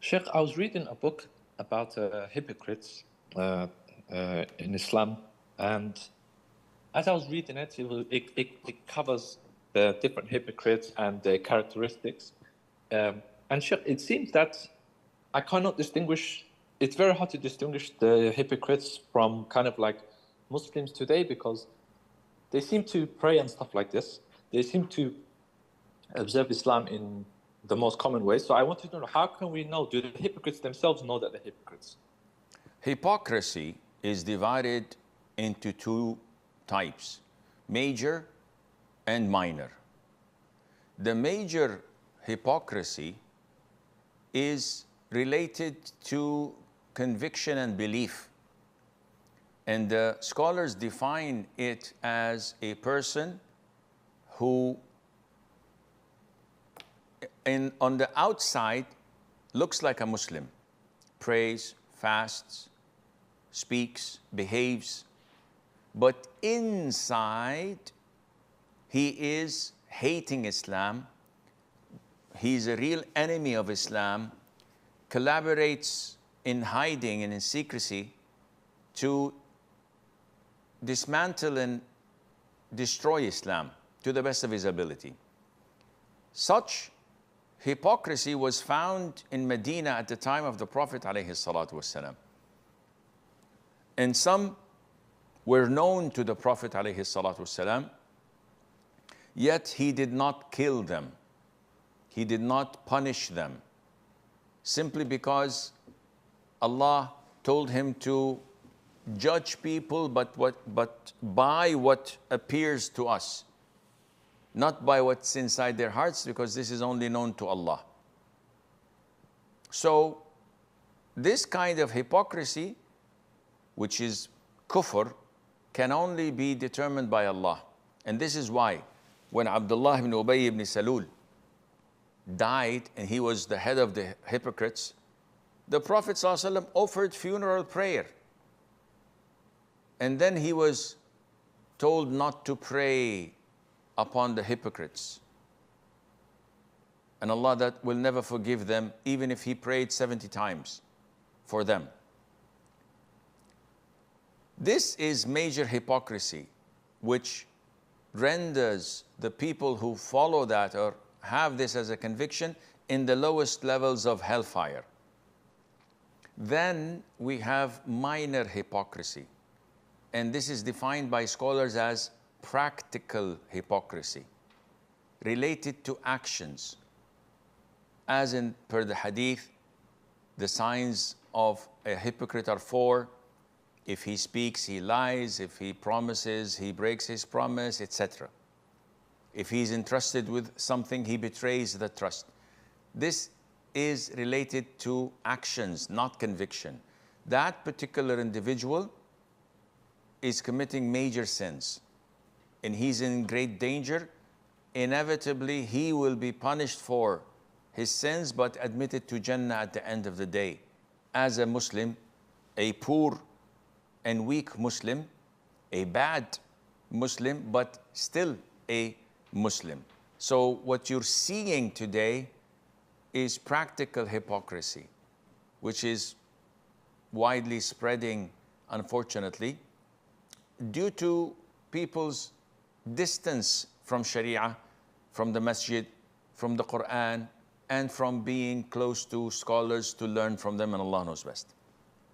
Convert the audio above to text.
Sheikh, I was reading a book about hypocrites in Islam, and as I was reading it, it covers the different hypocrites and their characteristics. And Sheikh, it seems that I cannot distinguish, it's very hard to distinguish the hypocrites from kind of like Muslims today, because they seem to pray and stuff like this. They seem to observe Islam in the most common way. So I wanted to know, how can we know? Do the hypocrites themselves know that they're hypocrites? Hypocrisy is divided into two types, major and minor. The major hypocrisy is related to conviction and belief. And the scholars define it as a person who on the outside looks like a Muslim, prays, fasts, speaks, behaves, but inside he is hating Islam. He's a real enemy of Islam, collaborates in hiding and in secrecy to dismantle and destroy Islam to the best of his ability. Such hypocrisy was found in Medina at the time of the Prophet ﷺ. And some were known to the Prophet ﷺ, yet he did not kill them. He did not punish them, simply because Allah told him to judge people, but by what appears to us, not by what's inside their hearts, because this is only known to Allah. So this kind of hypocrisy, which is kufr, can only be determined by Allah. And this is why when Abdullah ibn Ubay ibn Salul died, and he was the head of the hypocrites, the Prophet ﷺ offered funeral prayer. And then he was told not to pray upon the hypocrites. And Allah that will never forgive them, even if he prayed 70 times for them. This is major hypocrisy, which renders the people who follow that or have this as a conviction in the lowest levels of hellfire. Then we have minor hypocrisy. And this is defined by scholars as practical hypocrisy, related to actions. As in per the hadith, the signs of a hypocrite are four: if he speaks, he lies; if he promises, he breaks his promise, etc. If he's entrusted with something, he betrays the trust. This is related to actions, not conviction. That particular individual is committing major sins, and he's in great danger. Inevitably, he will be punished for his sins, but admitted to Jannah at the end of the day. As a Muslim, a poor and weak Muslim, a bad Muslim, but still a Muslim. So what you're seeing today is practical hypocrisy, which is widely spreading, unfortunately, due to people's distance from Sharia, from the masjid, from the Quran, and from being close to scholars to learn from them, and Allah knows best.